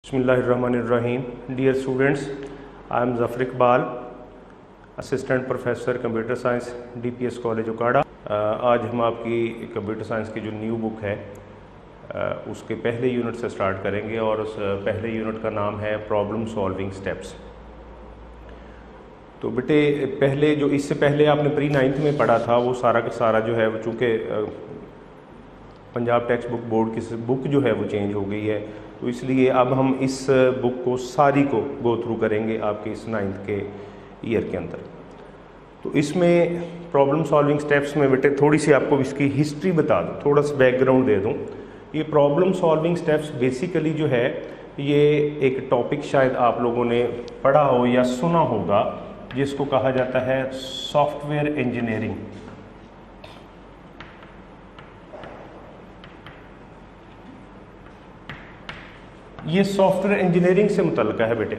Bismillahirrahmanirrahim. Dear students, I am Zafar Iqbal, assistant professor computer science DPS college उकाड़ा। आज हम आपकी computer science की जो न्यू बुक है उसके पहले यूनिट से स्टार्ट करेंगे और उस पहले यूनिट का नाम है प्रॉब्लम सॉल्विंग स्टेप्स। तो बेटे पहले जो इससे पहले आपने प्री 9th में पढ़ा था वो सारा का सारा जो है वो चूँकि पंजाब टेक्स्ट बुक बोर्ड की बुक जो है वो चेंज हो गई है, तो इसलिए अब हम इस बुक को सारी को गो थ्रू करेंगे आपके इस 9th के ईयर के अंदर। तो इसमें प्रॉब्लम सॉल्विंग स्टेप्स में बेटे थोड़ी सी आपको इसकी हिस्ट्री बता दूँ, थोड़ा सा बैकग्राउंड दे दूँ। ये प्रॉब्लम सॉल्विंग स्टेप्स बेसिकली जो है ये एक टॉपिक शायद आप लोगों ने पढ़ा हो या सुना होगा जिसको कहा जाता है सॉफ्टवेयर इंजीनियरिंग। ये सॉफ्टवेयर इंजीनियरिंग से मुतल्लिक़ है बेटे।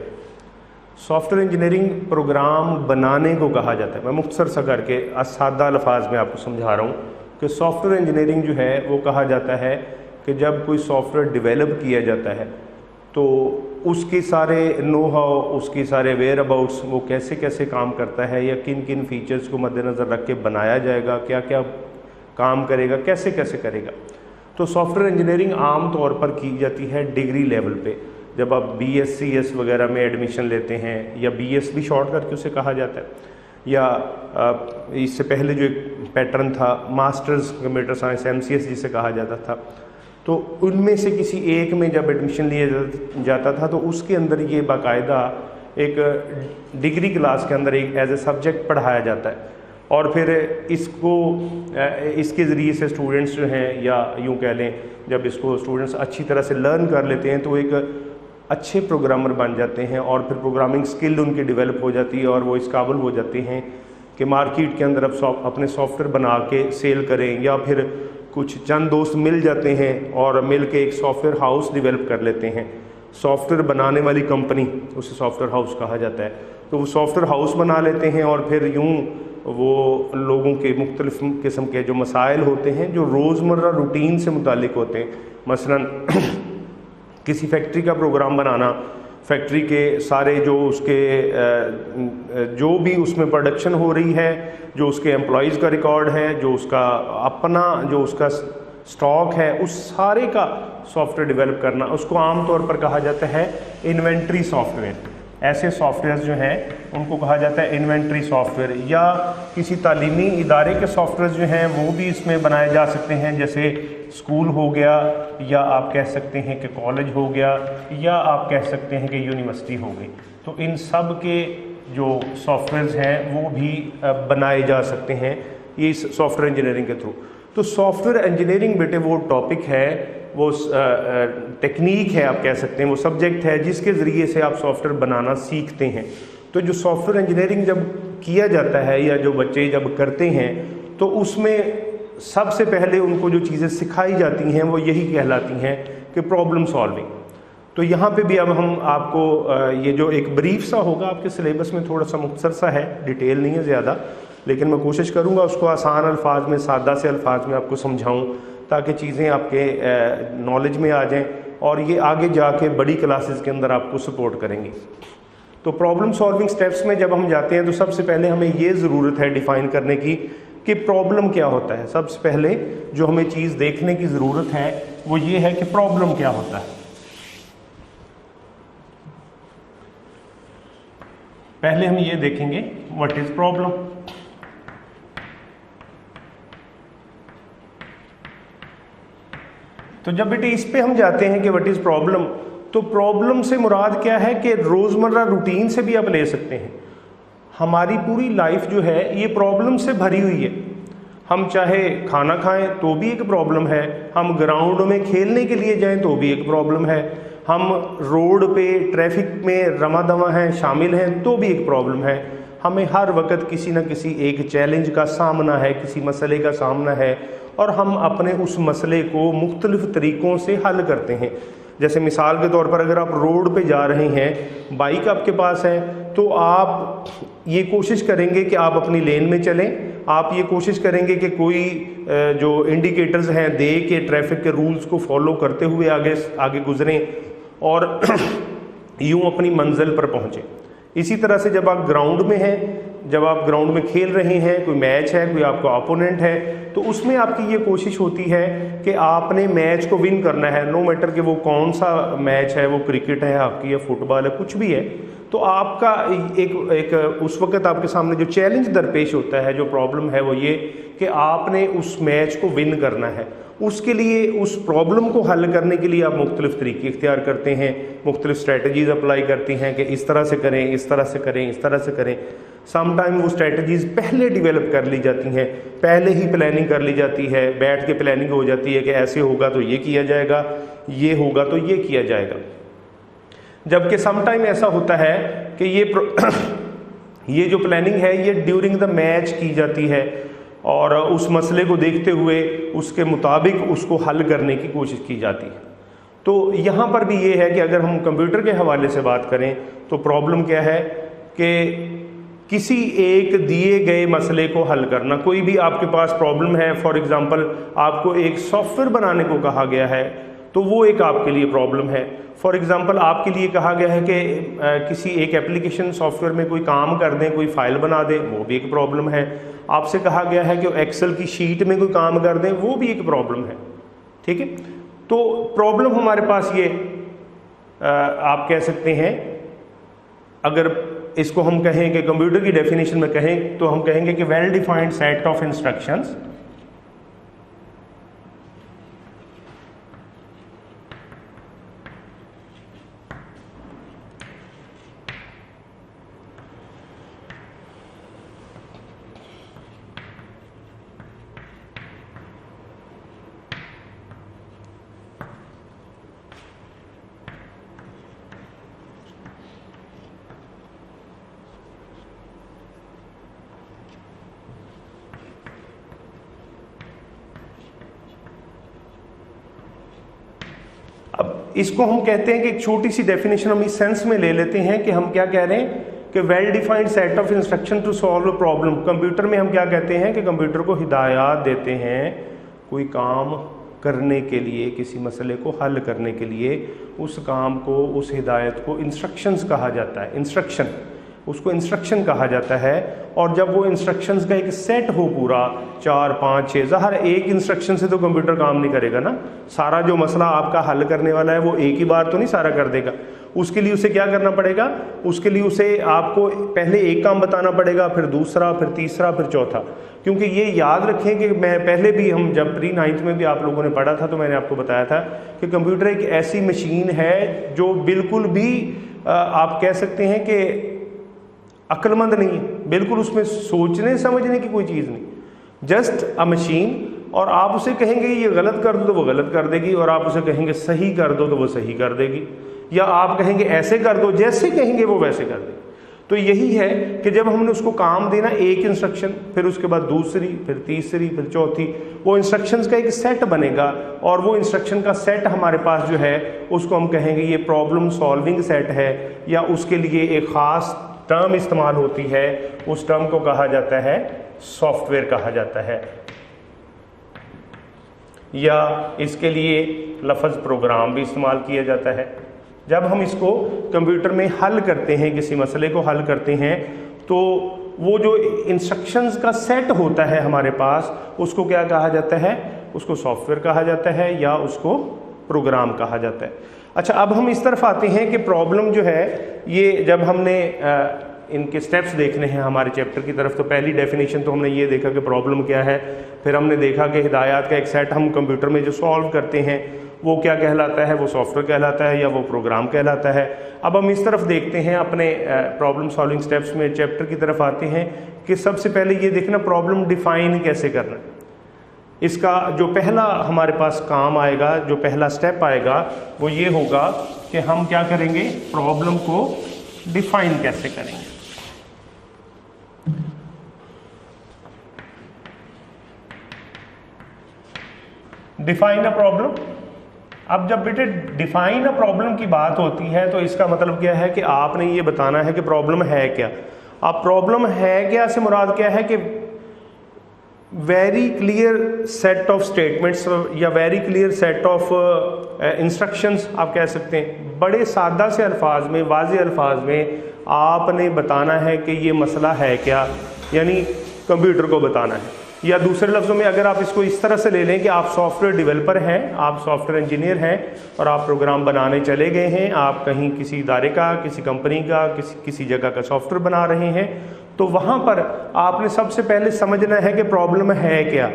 सॉफ्टवेयर इंजीनियरिंग प्रोग्राम बनाने को कहा जाता है। मैं मुख्तसर सा करके सादा अल्फाज में आपको समझा रहा हूँ कि सॉफ्टवेयर इंजीनियरिंग जो है वो कहा जाता है कि जब कोई सॉफ्टवेयर डेवलप किया जाता है तो उसके सारे नो हाउ, उसके सारे वेयर अबाउट्स, वो कैसे कैसे काम करता है या किन किन फीचर्स को मद्देनज़र रख के बनाया जाएगा, क्या क्या काम करेगा, कैसे कैसे करेगा। तो सॉफ्टवेयर इंजीनियरिंग आम तौर पर की जाती है डिग्री लेवल पे। जब आप BSc वगैरह में एडमिशन लेते हैं या BS भी शॉर्ट करके उसे कहा जाता है, या इससे पहले जो एक पैटर्न था मास्टर्स कंप्यूटर साइंस MCS जिसे कहा जाता था, तो उनमें से किसी एक में जब एडमिशन लिया जाता था तो उसके अंदर ये बाकायदा एक डिग्री क्लास के अंदर एक एज ए सब्जेक्ट पढ़ाया जाता है और फिर इसको इसके ज़रिए से स्टूडेंट्स जो हैं, या यूँ कह लें जब इसको स्टूडेंट्स अच्छी तरह से लर्न कर लेते हैं तो एक अच्छे प्रोग्रामर बन जाते हैं और फिर प्रोग्रामिंग स्किल उनकी डेवलप हो जाती है और वो इस काबिल हो जाते हैं कि मार्केट के अंदर अब अपने सॉफ्टवेयर बना के सेल करें, या फिर कुछ चंद दोस्त मिल जाते हैं और मिल के एक सॉफ्टवेयर हाउस डेवलप कर लेते हैं। सॉफ्टवेयर बनाने वाली कंपनी, उसे सॉफ्टवेयर हाउस कहा जाता है। तो वो सॉफ्टवेयर हाउस बना लेते हैं और फिर यूँ वो लोगों के मुख्तलिफ़ किस्म के जो मसाइल होते हैं जो रोज़मर्रा रूटीन से मुतालिक होते हैं, मसलन किसी फैक्ट्री का प्रोग्राम बनाना, फैक्ट्री के सारे जो उसके जो भी उसमें प्रोडक्शन हो रही है, जो उसके एम्प्लॉयज़ का रिकॉर्ड है, जो उसका अपना जो उसका स्टॉक है, उस सारे का सॉफ्टवेयर डेवलप करना, उसको आम तौर पर कहा जाता है इन्वेंट्री सॉफ्टवेयर। ऐसे सॉफ्टवेयर जो हैं उनको कहा जाता है इन्वेंट्री सॉफ्टवेयर। या किसी तालीमी इदारे के सॉफ्टवेयर जो हैं वो भी इसमें बनाए जा सकते हैं, जैसे स्कूल हो गया, या आप कह सकते हैं कि कॉलेज हो गया, या आप कह सकते हैं कि यूनिवर्सिटी हो गई। तो इन सब के जो सॉफ्टवेयर्स हैं वो भी बनाए जा सकते हैं ये सॉफ्टवेयर इंजीनियरिंग के थ्रू। तो सॉफ्टवेयर इंजीनियरिंग बेटे वो टॉपिक है, वो टेक्निक है, आप कह सकते हैं वो सब्जेक्ट है जिसके ज़रिए से आप सॉफ्टवेयर बनाना सीखते हैं। तो जो सॉफ्टवेयर इंजीनियरिंग जब किया जाता है या जो बच्चे जब करते हैं तो उसमें सबसे पहले उनको जो चीज़ें सिखाई जाती हैं वो यही कहलाती हैं कि प्रॉब्लम सॉल्विंग। तो यहाँ पे भी अब हम आपको ये जो एक ब्रीफ सा होगा आपके सिलेबस में, थोड़ा सा मुख्तसर सा है, डिटेल नहीं है ज़्यादा, लेकिन मैं कोशिश करूँगा उसको आसान अल्फाज में, सादा से अल्फाज में आपको समझाऊँ ताकि चीज़ें आपके नॉलेज में आ जाएं और ये आगे जाके बड़ी क्लासेस के अंदर आपको सपोर्ट करेंगी। तो प्रॉब्लम सॉल्विंग स्टेप्स में जब हम जाते हैं तो सबसे पहले हमें ये ज़रूरत है डिफ़ाइन करने की कि प्रॉब्लम क्या होता है। सबसे पहले जो हमें चीज़ देखने की ज़रूरत है वो ये है कि प्रॉब्लम क्या होता है। पहले हम ये देखेंगे व्हाट इज़ प्रॉब्लम। तो जब बेटे इस पे हम जाते हैं कि व्हाट इज़ प्रॉब्लम, तो प्रॉब्लम से मुराद क्या है कि रोज़मर्रा रूटीन से भी आप ले सकते हैं। हमारी पूरी लाइफ जो है ये प्रॉब्लम से भरी हुई है। हम चाहे खाना खाएं तो भी एक प्रॉब्लम है, हम ग्राउंड में खेलने के लिए जाएं तो भी एक प्रॉब्लम है, हम रोड पे ट्रैफिक में रमा दवा हैं, शामिल हैं तो भी एक प्रॉब्लम है। हमें हर वक्त किसी न किसी एक चैलेंज का सामना है, किसी मसले का सामना है और हम अपने उस मसले को मुख्तलिफ़ तरीक़ों से हल करते हैं। जैसे मिसाल के तौर पर अगर आप रोड पे जा रहे हैं, बाइक आपके पास है, तो आप ये कोशिश करेंगे कि आप अपनी लेन में चलें। आप ये कोशिश करेंगे कि कोई जो इंडिकेटर्स हैं दे के ट्रैफिक के रूल्स को फॉलो करते हुए आगे गुजरें। और यूं अपनी मंजिल पर पहुंचे। इसी तरह से जब आप ग्राउंड में हैं, जब आप ग्राउंड में खेल रहे हैं, कोई मैच है, कोई आपका ओपोनेंट है, तो उसमें आपकी ये कोशिश होती है कि आपने मैच को विन करना है, नो मैटर कि वो कौन सा मैच है, वो क्रिकेट है, हॉकी है, फुटबॉल है, कुछ भी है। तो आपका एक उस वक्त आपके सामने जो चैलेंज दरपेश होता है, जो प्रॉब्लम है, वो ये कि आपने उस मैच को विन करना है। उसके लिए, उस प्रॉब्लम को हल करने के लिए आप मुख्तलिफ तरीके इख्तियार करते हैं, मुख्तलिफ स्ट्रेटजीज़ अप्लाई करती हैं कि इस तरह से करें, इस तरह से करें, इस तरह से करें। समटाइम वो स्ट्रेटजीज़ पहले डेवलप कर ली जाती हैं, पहले ही प्लानिंग कर ली जाती है, बैठ के प्लानिंग हो जाती है कि ऐसे होगा तो ये किया जाएगा, ये होगा तो ये किया जाएगा। जबकि समटाइम ऐसा होता है कि ये जो प्लानिंग है ये ड्यूरिंग द मैच की जाती है और उस मसले को देखते हुए उसके मुताबिक उसको हल करने की कोशिश की जाती है। तो यहाँ पर भी ये है कि अगर हम कंप्यूटर के हवाले से बात करें तो प्रॉब्लम क्या है कि किसी एक दिए गए मसले को हल करना। कोई भी आपके पास प्रॉब्लम है, फॉर एग्जांपल आपको एक सॉफ्टवेयर बनाने को कहा गया है, तो वो एक आपके लिए प्रॉब्लम है। फॉर एग्जांपल आपके लिए कहा गया है कि किसी एक एप्लीकेशन सॉफ्टवेयर में कोई काम कर दें, कोई फाइल बना दें, वो भी एक प्रॉब्लम है। आपसे कहा गया है कि एक्सेल की शीट में कोई काम कर दें, वो भी एक प्रॉब्लम है। ठीक है, तो प्रॉब्लम हमारे पास ये आप कह सकते हैं, अगर इसको हम कहें कि कंप्यूटर की डेफिनेशन में कहें तो हम कहेंगे कि well defined set of instructions इसको हम कहते हैं कि एक छोटी सी डेफिनेशन हम इस सेंस में ले लेते हैं कि हम क्या कह रहे हैं कि well defined set of instruction to solve a problem. Computer में हम क्या कहते हैं कि कंप्यूटर को हिदायत देते हैं कोई काम करने के लिए, किसी मसले को हल करने के लिए। उस काम को, उस हिदायत को इंस्ट्रक्शंस कहा जाता है। इंस्ट्रक्शन, उसको इंस्ट्रक्शन कहा जाता है। और जब वो इंस्ट्रक्शंस का एक सेट हो पूरा 4, 5, 6, ज़ाहिर एक इंस्ट्रक्शन से तो कंप्यूटर काम नहीं करेगा ना। सारा जो मसला आपका हल करने वाला है वो एक ही बार तो नहीं सारा कर देगा। उसके लिए उसे क्या करना पड़ेगा, उसके लिए उसे आपको पहले एक काम बताना पड़ेगा, फिर दूसरा, फिर तीसरा, फिर चौथा। क्योंकि ये याद रखें कि मैं पहले भी, हम जब प्री 9th में भी आप लोगों ने पढ़ा था तो मैंने आपको बताया था कि कंप्यूटर एक ऐसी मशीन है जो बिल्कुल भी आप कह सकते हैं कि अक्लमंद नहीं है, बिल्कुल उसमें सोचने समझने की कोई चीज़ नहीं, जस्ट अ मशीन। और आप उसे कहेंगे ये गलत कर दो तो वो गलत कर देगी, और आप उसे कहेंगे सही कर दो तो वो सही कर देगी, या आप कहेंगे ऐसे कर दो, जैसे कहेंगे वो वैसे कर देगी। तो यही है कि जब हमने उसको काम देना, एक इंस्ट्रक्शन, फिर उसके बाद दूसरी, फिर तीसरी, फिर चौथी, वो इंस्ट्रक्शंस का एक सेट बनेगा। और वो इंस्ट्रक्शन का सेट हमारे पास जो है उसको हम कहेंगे ये प्रॉब्लम सॉल्विंग सेट है, या उसके लिए एक ख़ास टर्म इस्तेमाल होती है, उस टर्म को कहा जाता है सॉफ्टवेयर कहा जाता है, या इसके लिए लफ्ज़ प्रोग्राम भी इस्तेमाल किया जाता है। जब हम इसको कंप्यूटर में हल करते हैं, किसी मसले को हल करते हैं, तो वो जो इंस्ट्रक्शंस का सेट होता है हमारे पास, उसको क्या कहा जाता है, उसको सॉफ्टवेयर कहा जाता है, या उसको प्रोग्राम कहा जाता है। अच्छा, अब हम इस तरफ आते हैं कि प्रॉब्लम जो है, ये जब हमने इनके स्टेप्स देखने हैं हमारे चैप्टर की तरफ, तो पहली डेफिनेशन तो हमने ये देखा कि प्रॉब्लम क्या है, फिर हमने देखा कि हिदायत का एक सेट हम कंप्यूटर में जो सॉल्व करते हैं वो क्या कहलाता है, वो सॉफ्टवेयर कहलाता है या वो प्रोग्राम कहलाता है। अब हम इस तरफ देखते हैं, अपने प्रॉब्लम सॉल्विंग स्टेप्स में चैप्टर की तरफ आते हैं कि सबसे पहले ये देखना प्रॉब्लम डिफाइन कैसे करना। इसका जो पहला हमारे पास काम आएगा, जो पहला स्टेप आएगा, वो ये होगा कि हम क्या करेंगे, प्रॉब्लम को डिफाइन कैसे करेंगे। Define a problem. अब जब बेटे डिफाइन अ प्रॉब्लम की बात होती है तो इसका मतलब क्या है कि आपने ये बताना है कि प्रॉब्लम है क्या। अब प्रॉब्लम है क्या से मुराद क्या है कि very clear set of statements या very clear set of instructions आप कह सकते हैं। बड़े सादा से अल्फाज में, वाज़ेह अल्फाज में आपने बताना है कि ये मसला है क्या, यानी कंप्यूटर को बताना है। या दूसरे लफ्ज़ों में अगर आप इसको इस तरह से ले लें कि आप सॉफ्टवेयर डेवलपर हैं, आप सॉफ्टवेयर इंजीनियर हैं और आप प्रोग्राम बनाने चले गए हैं, आप कहीं किसी इदारे का, किसी कंपनी का, किसी जगह का सॉफ्टवेयर बना रहे हैं, तो वहाँ पर आपने सबसे पहले समझना है कि प्रॉब्लम है क्या।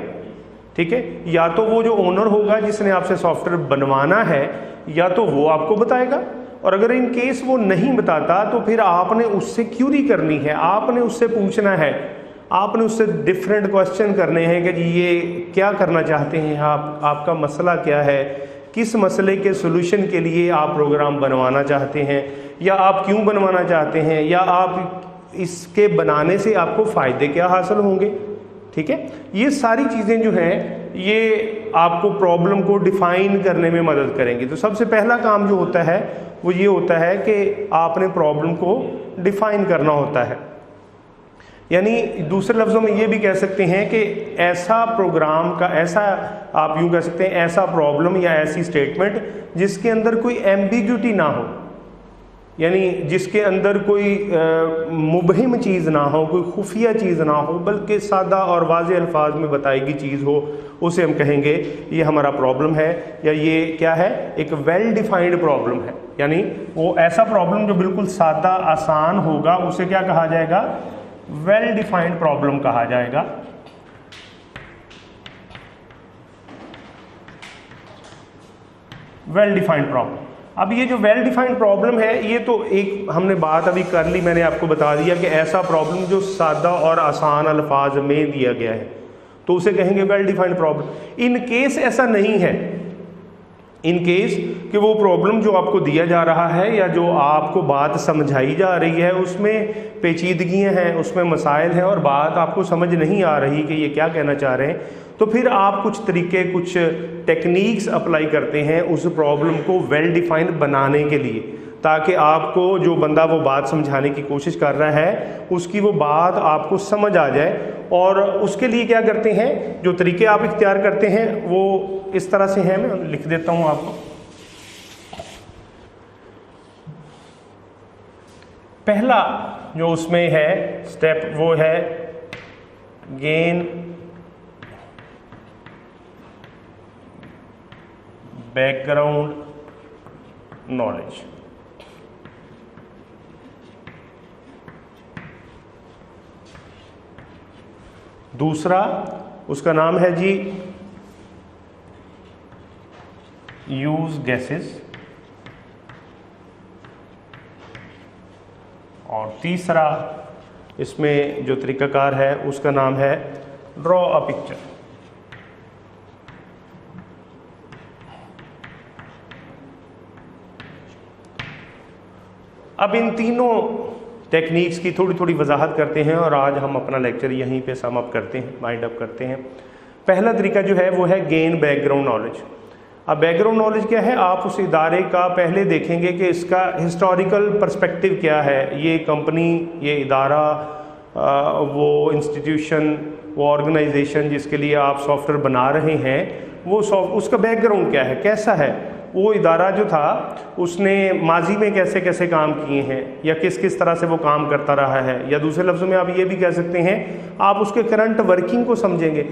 ठीक है, या तो वो जो ओनर होगा जिसने आपसे सॉफ्टवेयर बनवाना है, या तो वो आपको बताएगा, और अगर इन केस वो नहीं बताता तो फिर आपने उससे क्यूरी करनी है, आपने उससे पूछना है, आपने उससे डिफरेंट क्वेश्चन करने हैं कि जी ये क्या करना चाहते हैं आप, आपका मसला क्या है, किस मसले के सोल्यूशन के लिए आप प्रोग्राम बनवाना चाहते हैं, या आप क्यों बनवाना चाहते हैं, या आप इसके बनाने से आपको फ़ायदे क्या हासिल होंगे। ठीक है, ये सारी चीज़ें जो हैं ये आपको प्रॉब्लम को डिफ़ाइन करने में मदद करेंगी। तो सबसे पहला काम जो होता है वो ये होता है कि आपने प्रॉब्लम को डिफ़ाइन करना होता है। यानी दूसरे लफ्ज़ों में ये भी कह सकते हैं कि ऐसा प्रोग्राम का, ऐसा आप यूँ कह सकते हैं, ऐसा प्रॉब्लम या ऐसी स्टेटमेंट जिसके अंदर कोई एम्बिग्यूटी ना हो, यानी जिसके अंदर कोई मुबहिम चीज़ ना हो, कोई खुफिया चीज़ ना हो, बल्कि सादा और वाज़ेह अल्फाज में बताई गई चीज़ हो, उसे हम कहेंगे ये हमारा प्रॉब्लम है, या ये क्या है, एक वेल डिफाइंड प्रॉब्लम है। यानी वो ऐसा प्रॉब्लम जो बिल्कुल सादा आसान होगा, उसे क्या कहा जाएगा, वेल डिफाइंड प्रॉब्लम कहा जाएगा। Well defined problem. अब ये जो वेल डिफाइंड प्रॉब्लम है, ये तो एक हमने बात अभी कर ली, मैंने आपको बता दिया कि ऐसा प्रॉब्लम जो सादा और आसान अल्फाज में दिया गया है, तो उसे कहेंगे well defined problem. In case ऐसा नहीं है, इन केस कि वो प्रॉब्लम जो आपको दिया जा रहा है या जो आपको बात समझाई जा रही है उसमें पेचीदगियां हैं, उसमें मसाइल हैं और बात आपको समझ नहीं आ रही कि ये क्या कहना चाह रहे हैं, तो फिर आप कुछ तरीके, कुछ टेक्निक्स अप्लाई करते हैं उस प्रॉब्लम को वेल डिफाइंड बनाने के लिए, ताकि आपको जो बंदा वो बात समझाने की कोशिश कर रहा है उसकी वो बात आपको समझ आ जाए। और उसके लिए क्या करते हैं, जो तरीके आप इख्तियार करते हैं वो इस तरह से हैं, मैं लिख देता हूँ आपको। पहला जो उसमें है स्टेप वो है गेन बैकग्राउंड नॉलेज। दूसरा उसका नाम है जी यूज गेसेस, और तीसरा इसमें जो तरीकाकार है उसका नाम है ड्रॉ अ पिक्चर। अब इन तीनों टेक्निक्स की थोड़ी थोड़ी वजाहत करते हैं और आज हम अपना लेक्चर यहीं पे सम अप करते हैं, वाइंड अप करते हैं। पहला तरीका जो है वो है गेन बैकग्राउंड नॉलेज। अब बैकग्राउंड नॉलेज क्या है, आप उस इदारे का पहले देखेंगे कि इसका हिस्टोरिकल पर्सपेक्टिव क्या है, ये कंपनी, ये इदारा, वो इंस्टीट्यूशन, वो ऑर्गेनाइजेशन जिसके लिए आप सॉफ्टवेयर बना रहे हैं, वो उसका बैकग्राउंड क्या है, कैसा है, वो इदारा जो था उसने माजी में कैसे कैसे काम किए हैं या किस किस तरह से वो काम करता रहा है, या दूसरे लफ्ज़ों में आप ये भी कह सकते हैं आप उसके करंट वर्किंग को समझेंगे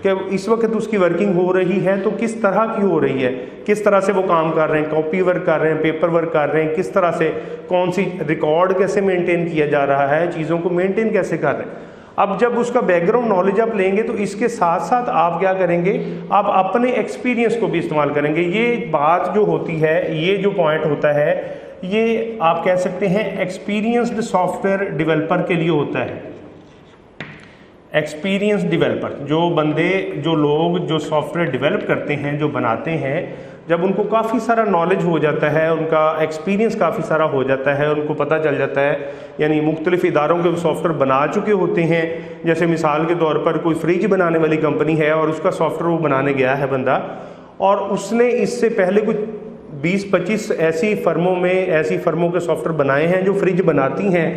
कि इस वक्त उसकी वर्किंग हो रही है तो किस तरह की हो रही है, किस तरह से वो काम कर रहे हैं, कॉपी वर्क कर रहे हैं, पेपर वर्क कर रहे हैं, किस तरह से, कौन सी रिकॉर्ड कैसे मेंटेन किया जा रहा है, चीज़ों को मेंटेन कैसे कर रहे हैं। अब जब उसका बैकग्राउंड नॉलेज आप लेंगे तो इसके साथ साथ आप क्या करेंगे, आप अपने एक्सपीरियंस को भी इस्तेमाल करेंगे। ये बात जो होती है, ये जो पॉइंट होता है, ये आप कह सकते हैं एक्सपीरियंस्ड सॉफ्टवेयर डेवलपर के लिए होता है। एक्सपीरियंस डेवलपर, जो बंदे, जो लोग जो सॉफ्टवेयर डेवलप करते हैं, जो बनाते हैं, जब उनको काफ़ी सारा नॉलेज हो जाता है, उनका एक्सपीरियंस काफ़ी सारा हो जाता है, उनको पता चल जाता है, यानी मुख्तलिफ इदारों के सॉफ्टवेयर बना चुके होते हैं। जैसे मिसाल के तौर पर कोई फ्रिज बनाने वाली कंपनी है और उसका सॉफ्टवेयर वो बनाने गया है बंदा, और उसने इससे पहले कुछ 20-25 ऐसी फर्मों के सॉफ्टवेयर बनाए हैं जो फ्रिज बनाती हैं,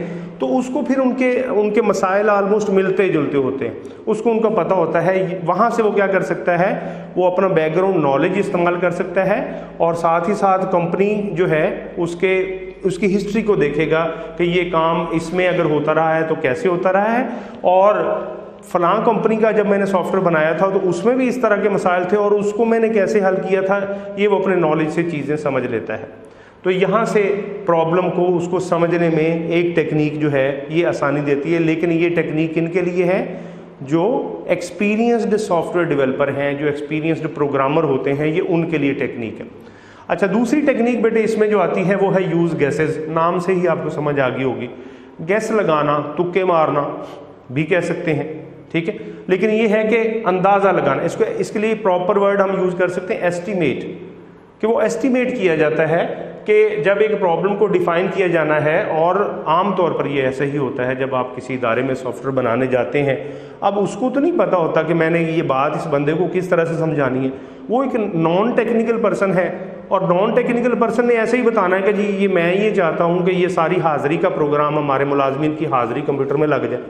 तो उसको फिर उनके मसाइल ऑलमोस्ट मिलते जुलते होते हैं, उसको उनका पता होता है। वहाँ से वो क्या कर सकता है, वो अपना बैकग्राउंड नॉलेज इस्तेमाल कर सकता है और साथ ही साथ कंपनी जो है उसकी हिस्ट्री को देखेगा कि ये काम इसमें अगर होता रहा है तो कैसे होता रहा है, और फलां कंपनी का जब मैंने सॉफ्टवेयर बनाया था तो उसमें भी इस तरह के मसाइल थे और उसको मैंने कैसे हल किया था, ये वो अपने नॉलेज से चीज़ें समझ लेता है। तो यहाँ से प्रॉब्लम को उसको समझने में एक टेक्निक जो है ये आसानी देती है। लेकिन ये टेक्निक किनके लिए है, जो एक्सपीरियंस्ड सॉफ्टवेयर डेवलपर हैं, जो एक्सपीरियंस्ड प्रोग्रामर होते हैं, ये उनके लिए टेक्निक है। अच्छा, दूसरी टेक्निक बेटे इसमें जो आती है वो है यूज़ गेसेस। नाम से ही आपको समझ आ गई होगी, गैस लगाना, तुक्के मारना भी कह सकते हैं, ठीक है। लेकिन ये है कि अंदाज़ा लगाना, इसके लिए प्रॉपर वर्ड हम यूज़ कर सकते हैं एस्टीमेट, कि वो एस्टीमेट किया जाता है कि जब एक प्रॉब्लम को डिफ़ाइन किया जाना है, और आम तौर पर ये ऐसा ही होता है जब आप किसी इदारे में सॉफ्टवेयर बनाने जाते हैं। अब उसको तो नहीं पता होता कि मैंने ये बात इस बंदे को किस तरह से समझानी है, वो एक नॉन टेक्निकल पर्सन है और नॉन टेक्निकल पर्सन ने ऐसे ही बताना है कि जी मैं ये चाहता हूँ कि ये सारी हाज़िरी का प्रोग्राम हमारे मुलाजमीन की हाज़िरी कंप्यूटर में लग जाए,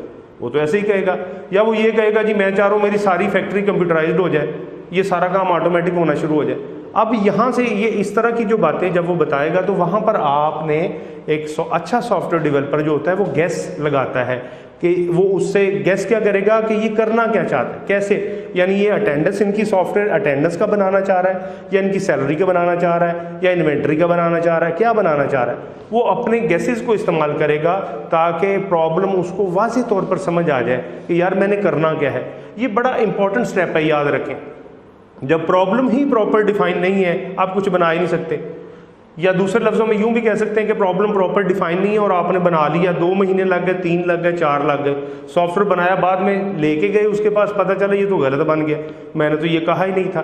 वो तो ऐसे ही कहेगा। या वो ये कहेगा जी मैं चाह रहा हूँ मेरी सारी फैक्ट्री कंप्यूटराइज्ड हो जाए, ये सारा काम ऑटोमेटिक होना शुरू हो जाए। अब यहाँ से ये इस तरह की जो बातें जब वो बताएगा तो वहाँ पर आपने एक अच्छा सॉफ्टवेयर डेवलपर जो होता है वो गैस लगाता है कि वो उससे गैस क्या करेगा कि ये करना क्या चाहता है, कैसे, यानी ये अटेंडेंस, इनकी सॉफ्टवेयर अटेंडेंस का बनाना चाह रहा है, या इनकी सैलरी का बनाना चाह रहा है, या इन्वेंट्री का बनाना चाह रहा है, क्या बनाना चाह रहा है। वो अपने गैसेस को इस्तेमाल करेगा ताकि प्रॉब्लम उसको वाज़ेह तौर पर समझ आ जाए कि यार मैंने करना क्या है। ये बड़ा इंपॉर्टेंट स्टेप है, याद रखें। जब प्रॉब्लम ही प्रॉपर डिफाइन नहीं है आप कुछ बना ही नहीं सकते, या दूसरे लफ्ज़ों में यूँ भी कह सकते हैं कि प्रॉब्लम प्रॉपर डिफाइन नहीं है और आपने बना लिया, 2 महीने लग गए, 3 लग गए, 4 लग गए, सॉफ्टवेयर बनाया, बाद में लेके गए उसके पास, पता चला ये तो गलत बन गया, मैंने तो ये कहा ही नहीं था।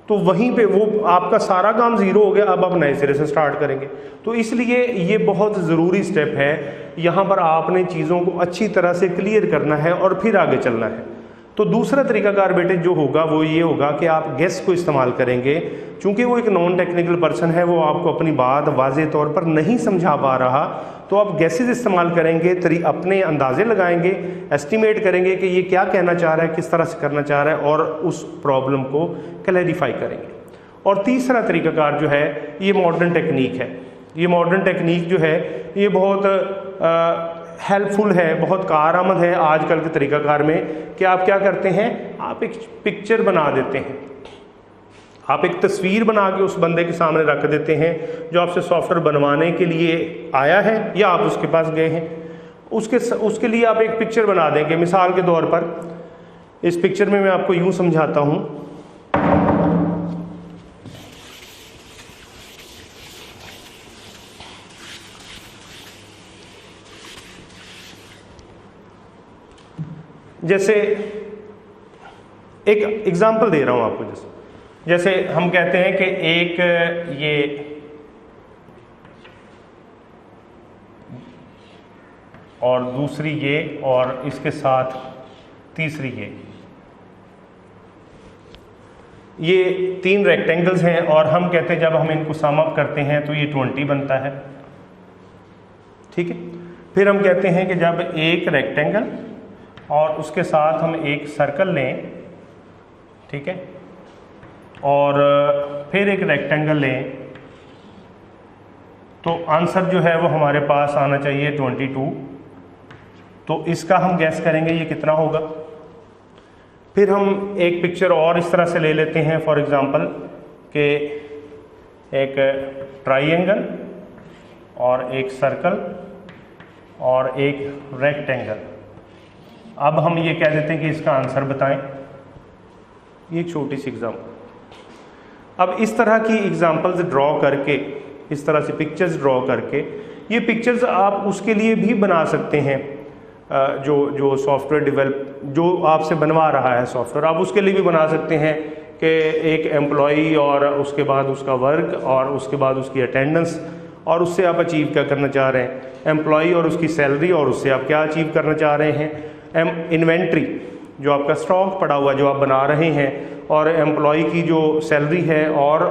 तो वहीं पे वो आपका सारा काम ज़ीरो हो गया, अब आप नए सिरे से स्टार्ट करेंगे। तो इसलिए ये बहुत ज़रूरी स्टेप है, यहाँ पर आपने चीज़ों को अच्छी तरह से क्लियर करना है और फिर आगे चलना है। तो दूसरा तरीकाकार बेटे जो होगा वो ये होगा कि आप गैस को इस्तेमाल करेंगे। चूंकि वो एक नॉन टेक्निकल पर्सन है, वो आपको अपनी बात वाज़ेह तौर पर नहीं समझा पा रहा, तो आप गैसेस इस्तेमाल करेंगे, अपने अंदाजे लगाएंगे, एस्टिमेट करेंगे कि ये क्या कहना चाह रहा है, किस तरह से करना चाह रहा है, और उस प्रॉब्लम को क्लैरिफाई करेंगे। और तीसरा तरीकाकार जो है ये मॉडर्न टेक्निक है। ये मॉडर्न टेक्निक जो है ये बहुत हेल्पफुल है, बहुत कारआमद है आजकल के तरीकाकार में, कि आप क्या करते हैं, आप एक पिक्चर बना देते हैं, आप एक तस्वीर बना के उस बंदे के सामने रख देते हैं जो आपसे सॉफ्टवेयर बनवाने के लिए आया है या आप उसके पास गए हैं। उसके लिए आप एक पिक्चर बना देंगे। मिसाल के तौर पर इस पिक्चर में मैं आपको यूँ समझाता हूँ। जैसे एक एग्जांपल दे रहा हूं आपको, जैसे हम कहते हैं कि एक ये और दूसरी ये और इसके साथ तीसरी ये 3 रेक्टेंगल्स हैं और हम कहते हैं जब हम इनको सम अप करते हैं तो ये 20 बनता है, ठीक है। फिर हम कहते हैं कि जब एक रेक्टेंगल और उसके साथ हम एक सर्कल लें, ठीक है, और फिर एक रेक्टेंगल लें, तो आंसर जो है वो हमारे पास आना चाहिए 22। तो इसका हम गैस करेंगे ये कितना होगा। फिर हम एक पिक्चर और इस तरह से ले लेते हैं, फॉर एग्जांपल कि एक ट्राइंगल और एक सर्कल और एक रेक्टेंगल। अब हम ये कह देते हैं कि इसका आंसर बताएं। ये छोटी सी एग्जाम्पल। अब इस तरह की एग्जाम्पल्स ड्रॉ करके, इस तरह से पिक्चर्स ड्रॉ करके, ये पिक्चर्स आप उसके लिए भी बना सकते हैं जो सॉफ्टवेयर जो आपसे बनवा रहा है सॉफ्टवेयर, आप उसके लिए भी बना सकते हैं कि एक एम्प्लॉई और उसके बाद उसका वर्क और उसके बाद उसकी अटेंडेंस और उससे आप अचीव क्या करना चाह रहे हैं, एम्प्लॉई और उसकी सैलरी और उससे आप क्या अचीव करना चाह रहे हैं, इन्वेंट्री जो आपका स्टॉक पड़ा हुआ जो आप बना रहे हैं, और एम्प्लॉई की जो सैलरी है और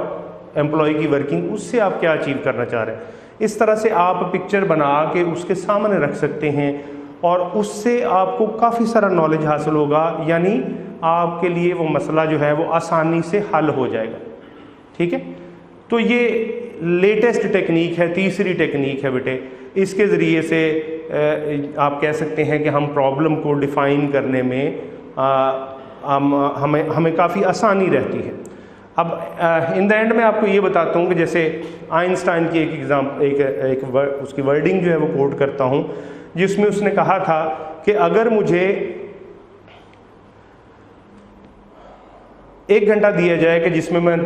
एम्प्लॉई की वर्किंग, उससे आप क्या अचीव करना चाह रहे हैं। इस तरह से आप पिक्चर बना के उसके सामने रख सकते हैं और उससे आपको काफ़ी सारा नॉलेज हासिल होगा, यानी आपके लिए वो मसला जो है वो आसानी से हल हो जाएगा। ठीक है, तो ये लेटेस्ट टेक्निक है, तीसरी टेक्निक है बेटे। इसके ज़रिए से आप कह सकते हैं कि हम प्रॉब्लम को डिफ़ाइन करने में हमें काफ़ी आसानी रहती है। अब इन द एंड मैं आपको ये बताता हूँ कि जैसे आइंस्टाइन की एक उसकी वर्डिंग जो है वो कोट करता हूँ, जिसमें उसने कहा था कि अगर मुझे 1 घंटा दिया जाए कि जिसमें मैं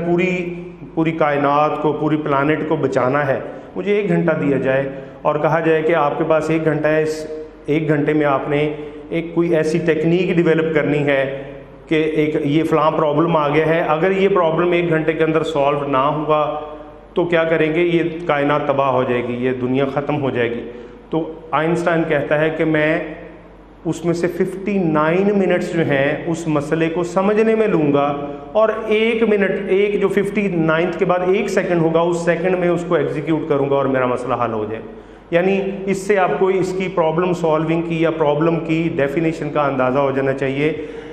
पूरी कायनात को, पूरी प्लानेट को बचाना है, मुझे 1 घंटा दिया जाए और कहा जाए कि आपके पास 1 घंटा है, इस 1 घंटे में आपने कोई ऐसी टेक्निक डेवलप करनी है कि ये फ़लाँ प्रॉब्लम आ गया है, अगर ये प्रॉब्लम 1 घंटे के अंदर सॉल्व ना हुआ तो क्या करेंगे, ये कायनात तबाह हो जाएगी, ये दुनिया ख़त्म हो जाएगी। तो आइंस्टाइन कहता है कि मैं उसमें से 59 मिनट्स जो हैं उस मसले को समझने में लूँगा और 1 मिनट, जो 59 के बाद 1 सेकंड होगा, उस सेकंड में उसको एग्जीक्यूट करूँगा और मेरा मसला हल हो जाए। यानी इससे आपको इसकी प्रॉब्लम सॉल्विंग की या प्रॉब्लम की डेफिनेशन का अंदाज़ा हो जाना चाहिए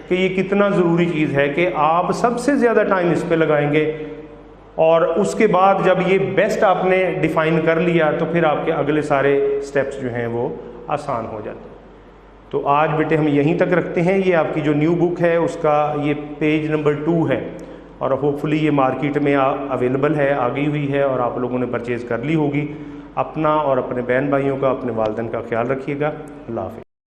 कि ये कितना ज़रूरी चीज़ है कि आप सबसे ज़्यादा टाइम इस पे लगाएंगे और उसके बाद जब ये बेस्ट आपने डिफ़ाइन कर लिया तो फिर आपके अगले सारे स्टेप्स जो हैं वो आसान हो जाते हैं। तो आज बेटे हम यहीं तक रखते हैं। ये आपकी जो न्यू बुक है उसका ये पेज नंबर 2 है और होपफुली ये मार्केट में अवेलेबल है, आ गई हुई है और आप लोगों ने परचेज़ कर ली होगी। अपना और अपने बहन भाइयों का, अपने वालिदैन का ख्याल रखिएगा। अल्लाह हाफ़िज़।